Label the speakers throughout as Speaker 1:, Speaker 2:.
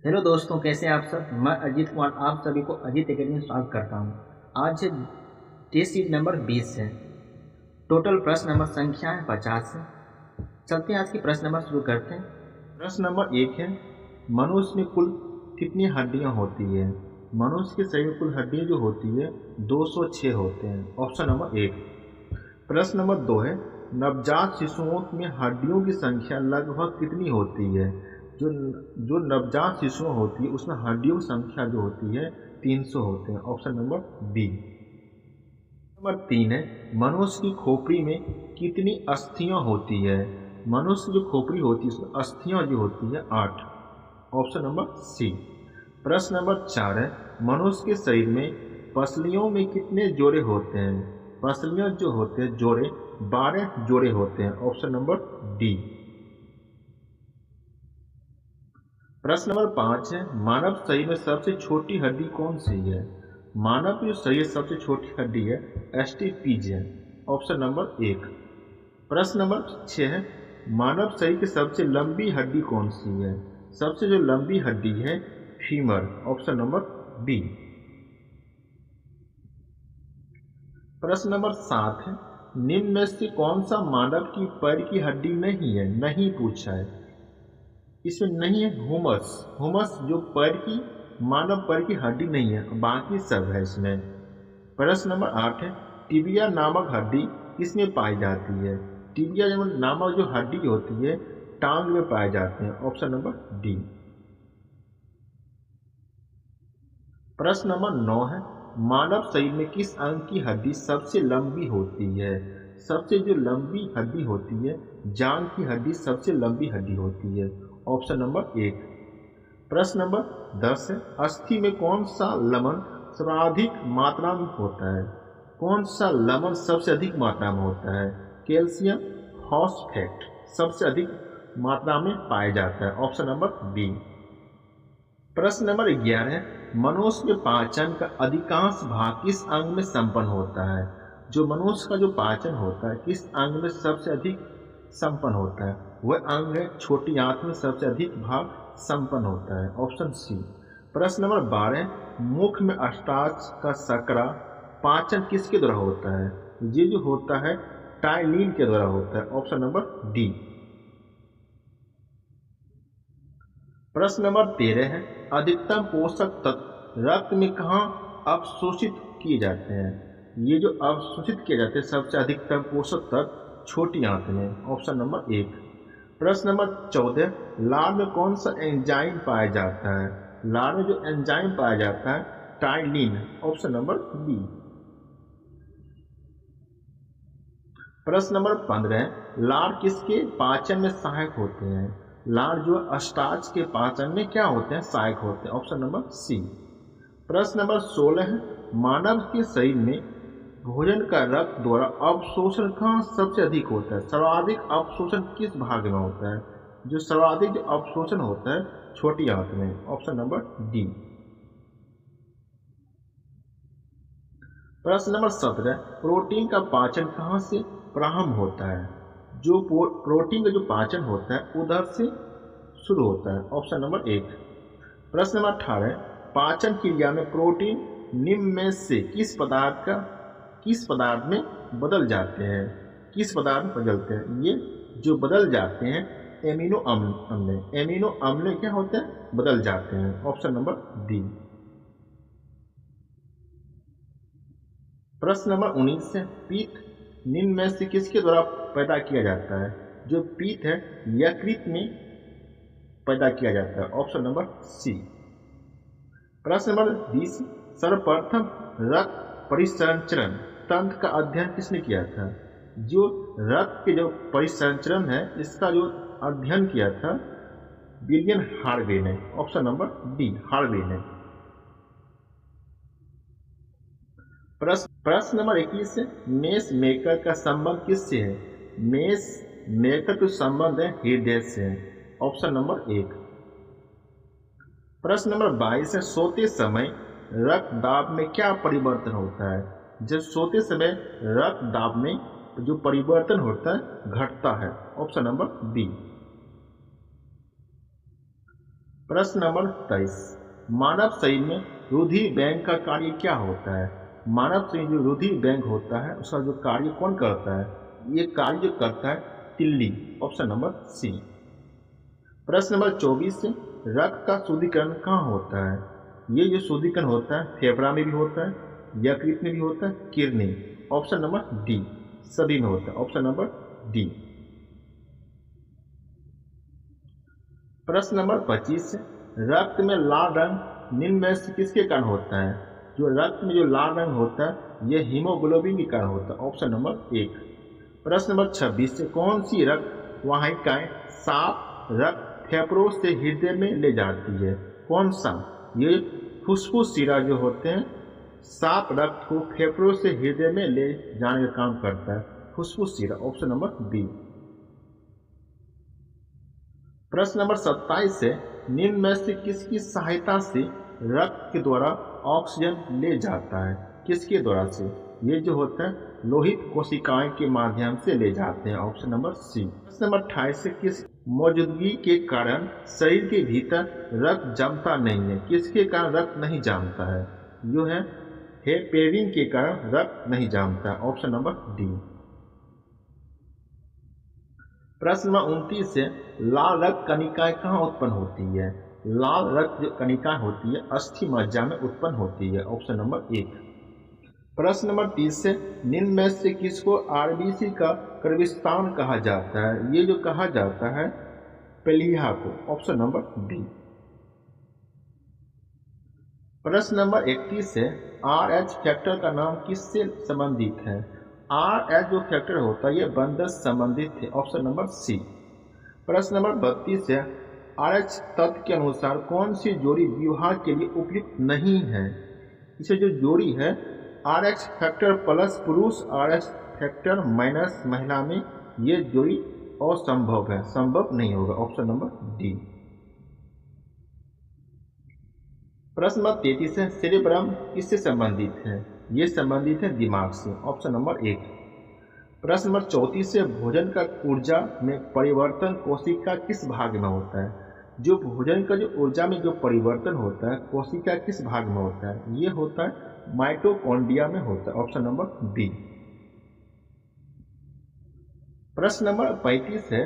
Speaker 1: Hello दोस्तों, कैसे हैं आप सब। मैं अजीत कुमार आप सभी को अजीत एकेडमी में स्वागत करता हूं। आज टेस्ट सीट नंबर 20 है। टोटल प्रश्न नंबर संख्या है 50 है। चलते हैं आज की प्रश्न नंबर शुरू करते हैं।
Speaker 2: प्रश्न नंबर 1 है, मनुष्य में कुल कितनी हड्डियां होती है? मनुष्य के शरीर में कुल हड्डियां जो होती है 206 होते हैं। Option number 1। प्रश्न नंबर 2 है, नवजात शिशुओं में हड्डियों की संख्या लगभग कितनी होती है? जो जो नवजात शिशुओं होती है उसमें हड्डियों की संख्या जो होती है 300 होते हैं। Option number B. नंबर 3 है, मनुष्य की खोपड़ी में कितनी अस्थियां होती है? मनुष्य की जो खोपड़ी होती है उसमें अस्थियां जो होती है 8। Option number C. प्रश्न नंबर 4 है, मनुष्य के शरीर में पसलियों में कितने जोड़े होते हैं? पसलियां जो होते हैं जोड़े 12 जोड़े होते हैं। Option number D. प्रश्न नंबर 5 है, मानव शरीर में सबसे छोटी हड्डी कौन सी है? मानव की जो शरीर सबसे छोटी हड्डी है एस्टिपीज है। Option number 1। प्रश्न नंबर 6 है, मानव शरीर की सबसे लंबी हड्डी कौन सी है? सबसे जो लंबी हड्डी है फीमर। Option number B. प्रश्न नंबर 7 है, निम्न में से कौन सा मानव की पैर की हड्डी नहीं है? नहीं पूछा है, इसमें नहीं है हुमस। हुमस जो पैर की मानव पैर की हड्डी नहीं है, बाकी सब है इसमें। प्रश्न नंबर 8 है, टिबिया नामक हड्डी किसमें पाई जाती है? टिबिया नामक जो हड्डी होती है टांग में पाए जाते हैं। Option number D. प्रश्न नंबर 9 है, मानव शरीर में किस अंग की हड्डी सबसे लंबी होती है? सबसे जो लंबी हड्डी होती है जांघ की हड्डी सबसे लंबी हड्डी होती है। Option number 1। प्रश्न नंबर 10 है, अस्थि में कौन सा लवण सर्वाधिक मात्रा में होता है? कौन सा लवण सबसे अधिक मात्रा में होता है? कैल्शियम फॉस्फेट सबसे अधिक मात्रा में पाया जाता है। Option number B. प्रश्न नंबर 11 है, मनुष्य के पाचन का अधिकांश भाग किस अंग में संपन्न होता है? जो मनुष्य का जो पाचन होता है किस अंग में सबसे अधिक संपन्न होता है? वह अंग है छोटी आंत में सबसे अधिक भाग संपन्न होता है। Option C. प्रश्न नंबर 12, मुख में स्टार्च का शकरा पाचन किसके द्वारा होता है? ये जो होता है टाइलिन के द्वारा होता है। Option number D. प्रश्न नंबर 13 है, अधिकतम पोषक तत्व रक्त में कहाँ अवशोषित किए जाते हैं? ये जो अवशोषित किए जाते हैं सबसे अधिकतम पोषक तत्व छोटी आंत में। Option number 1। प्रश्न नंबर 14, लार में कौन सा एंजाइम पाया जाता है? लार में जो एंजाइम पाया जाता है टाइलिन। Option number B. प्रश्न नंबर 15, लार किसके पाचन में सहायक होते हैं? लार जो स्टार्च के पाचन में क्या होते हैं? सहायक होते हैं। Option number C. प्रश्न नंबर 16 है, मानव के शरीर में भोजन का रक्त द्वारा अवशोषण कहाँ सबसे अधिक होता है? सर्वाधिक अवशोषण किस भाग में होता है? जो सर्वाधिक जो अवशोषण होता है छोटी आंत में। Option number D. प्रश्न नंबर 17, प्रोटीन का पाचन कहाँ से प्रारंभ होता है? जो प्रोटीन का जो पाचन होता है उधर से शुरू होता है। Option number 1। प्रश्न नंबर 18, पाचन क्रिया में प्रोटीन निम्न में से किस पदार्थ में बदल जाते हैं? किस पदार्थ में बदलते हैं? ये जो बदल जाते हैं एमिनो अम्ल। एमिनो अम्ल क्या होते हैं? बदल जाते हैं। Option number D. प्रश्न नंबर 19 है, पीत निम्न में से किसके द्वारा पैदा किया जाता है? जो पीत है यकृत में पैदा किया जाता है। Option number C. प्रश्न नंबर 20, सर्वप्रथम रक्त परिसंचरण तंत्र का अध्ययन किसने किया था? जो रक्त के जो परिसंचरण है इसका जो अध्ययन किया था विलियम हार्वे ने। ऑप्शन नंबर डी, हार्वे ने। प्रश्न नंबर 21 है, मेस मेकर का संबंध किससे है? मेस मेकर का संबंध है हृदय से। Option number 1। प्रश्न नंबर 22 है, सोते समय रक्त दाब में क्या परिवर्तन होता है? जब सोते समय रक्त दाब में जो परिवर्तन होता है घटता है। Option number B. प्रश्न नंबर 23, मानव शरीर में रुधिर बैंक का कार्य क्या होता है? मानव शरीर जो रुधिर बैंक होता है उसका जो कार्य कौन करता है? ये कार्य जो करता है तिल्ली, ऑप्शन नंबर सी। प्रश्न नंबर 24 से रक्त का शुद्धिकरण कहाँ होता है? ये जो शुद्धिकरण होता है फेफड़ा में भी होता है, यकृत में भी होता है, किडनी, ऑप्शन नंबर डी, सभी में होता है, ऑप्शन नंबर डी। प्रश्न नंबर 25 से रक्त में लाल रंग निम्न में से किसके कारण होता है? जो रक्त में जो लाल रंग होता है यह हीमोग्लोबिन के कारण होता है, ऑप्शन नंबर 1। प्रश्न नंबर 26 से कौन सी रक्त वाहिकाएं साफ रक्त फेफड़ों से हृदय में ले जाती है? कौन सा? ये फुफ्फुस शिरा जो होते हैं साफ रक्त को फेफड़ों से हृदय में ले जाने का काम करता है, फुफ्फुस शिरा, ऑप्शन नंबर बी। प्रश्न नंबर 27 से निम्न में से किसकी सहायता से रक्त के द्वारा ऑक्सीजन ले जाता है? किसके द्वारा से? ये जो होता है लोहित कोशिकाएं के माध्यम से ले जाते हैं, ऑप्शन नंबर सी। प्रश्न नंबर 28 से किस मौजूदगी के कारण शरीर के भीतर रक्त जमता नहीं है? किसके कारण रक्त नहीं जमता है? जो है हेपेरिन के कारण रक्त नहीं जमता है, ऑप्शन नंबर डी। प्रश्न नंबर 29 से लाल रक्त कणिकाएं कहाँ उत्पन्न होती है? लाल रक्त जो कणिकाएं होती है अस्थि मज्जा में उत्पन्न होती है, ऑप्शन नंबर 1। प्रश्न नंबर 30 से निम्न में से किसको आरबीसी का कब्रिस्तान कहा जाता है? ये जो कहा जाता है प्लीहा को, ऑप्शन नंबर बी। प्रश्न नंबर 31 से RH फैक्टर का नाम किससे संबंधित है? RH जो फैक्टर होता है ये बंधन संबंधित है, ऑप्शन नंबर सी। प्रश्न नंबर 32 से RH तत्व के अनुसार कौन सी जोड़ी विवाह के लिए उपयुक्त नहीं है? इसे जो जोड़ी है RH फैक्टर प्लस पुरुष RH फैक्टर माइनस महिला में ये जोड़ी असंभव है, संभव नहीं होगा, ऑप्शन नंबर डी। प्रश्न नंबर 33 है सेरेब्रम किससे संबंधित है? ये संबंधित है दिमाग से, ऑप्शन नंबर 1। प्रश्न नंबर 34 से भोजन का ऊर्जा में परिवर्तन कोशिका किस भाग में होता है? जो भोजन का जो ऊर्जा में जो परिवर्तन होता है कोशिका किस भाग में होता है? ये होता है माइटोकॉन्ड्रिया में होता है, ऑप्शन नंबर बी। प्रश्न नंबर 35 है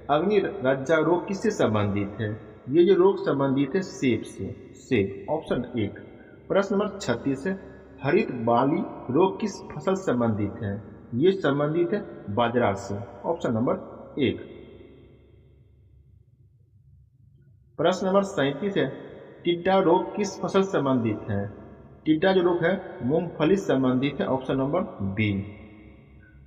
Speaker 2: अग्नि रज्जा रोग किससे संबंधित है? ये जो रोग संबंधित है सेब से, सेब, ऑप्शन 1। प्रश्न नंबर 36 है हरित बाली रोग किस फसल संबंधित है? ये संबंधित है बाजरा से, ऑप्शन नंबर 1। प्रश्न नंबर 37 है टिड्डा रोग किस फसल संबंधित है? टिड्डा जो रोग है मूंगफली संबंधित है, ऑप्शन नंबर बी।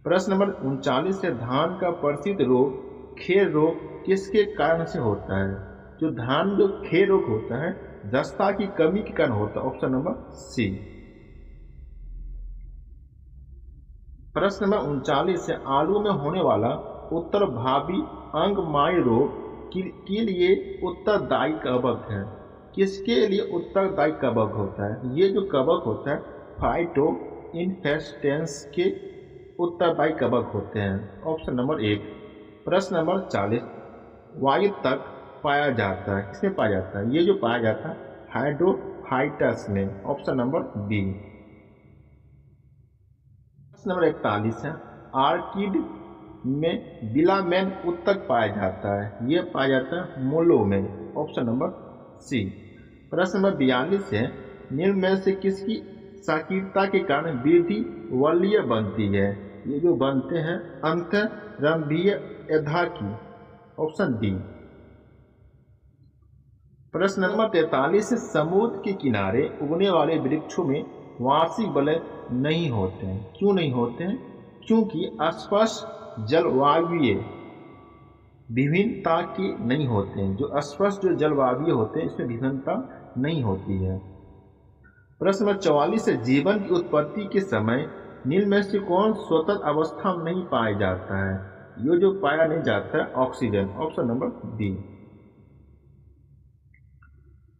Speaker 2: प्रश्न नंबर 39 है धान का प्रसिद्ध रोग खेर रोग किसके कारण से होता है? जो धान जो खेर रोग होता है जस्ता की कमी के कारण होता है, ऑप्शन नंबर सी। प्रश्न नंबर 39 है आलू में होने वाला उत्तरभावी अंगमाई रोग के लिए उत्तरदायी कवक है? किसके लिए उत्तरदायी कवक होता है? ये जो कवक होता है फाइटो इन्फेस्टेंस के उत्तरदायी कवक होते हैं, ऑप्शन नंबर 1। प्रश्न नंबर 40 वायु तक पाया जाता है, किसमें पाया जाता है? ये जो पाया जाता है हाइड्रोफाइटस में, ऑप्शन नंबर बी। प्रश्न नंबर 41 है आर्किड में बिलामेन उत्तक पाया जाता है, ये पाया जाता है मूलों में, ऑप्शन नंबर सी। प्रश्न नंबर 42 है निम्न में से किसकी सक्रियता के कारण वृद्धि वलीय बनती है? ये जो बनते हैं अंतरंभीय एधा की, ऑप्शन डी। प्रश्न नंबर 43 समुद्र के किनारे उगने वाले वृक्षों में वार्षिक वलय नहीं होते हैं, क्यों नहीं होते हैं? क्योंकि अस्पष्ट जलवायु विभिन्नता के नहीं होते हैं। जो अस्पष्ट जो जलवायु होते हैं इसमें विभिन्नता नहीं होती है। प्रश्न नंबर 44 जीवन की उत्पत्ति के समय निम्न में से कौन स्वतंत्र अवस्था में नहीं पाया जाता है? ये जो पाया नहीं जाता है ऑक्सीजन, ऑप्शन नंबर बी।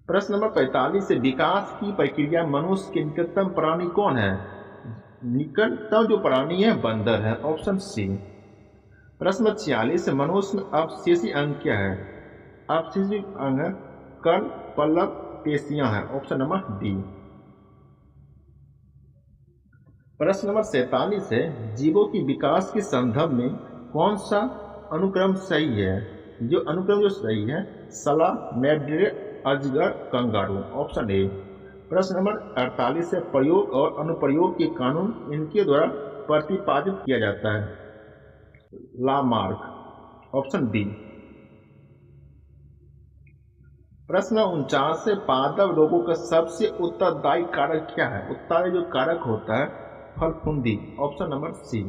Speaker 2: प्रश्न नंबर 45 विकास की प्रक्रिया मनुष्य के निकटतम प्राणी कौन है? निकटतम जो प्राणी है बंदर है, ऑप्शन सी। प्रश्न नंबर 46 मनुष्य में अवशेषी अंग क्या है? अवशेषी अंग कर्ण पल्लव पेशियां हैं। Option number D. प्रश्न नंबर 47 है, जीवों की विकास के संदर्भ में कौन सा अनुक्रम सही है? जो अनुक्रम जो सही है, सलामैंडर, अजगर, कंगारू। Option A. प्रश्न नंबर 48 है, प्रयोग और अनुप्रयोग के कानून इनके द्वारा प्रतिपादित किया जाता है। लामार्क। Option B. प्रश्न 49 है, पादप रोगों का सबसे उत्तरदायी कारक क्या है? उत्तरदायी जो कारक होता है फफूंदी। Option number C.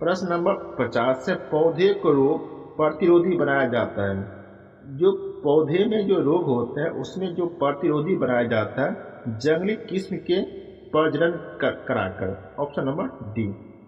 Speaker 2: प्रश्न नंबर 50 है, पौधे को रोग प्रतिरोधी बनाया जाता है। जो पौधे में जो रोग होते हैं उसमें जो प्रतिरोधी बनाया जाता है जंगली किस्म के प्रजनन कराकर। Option number D.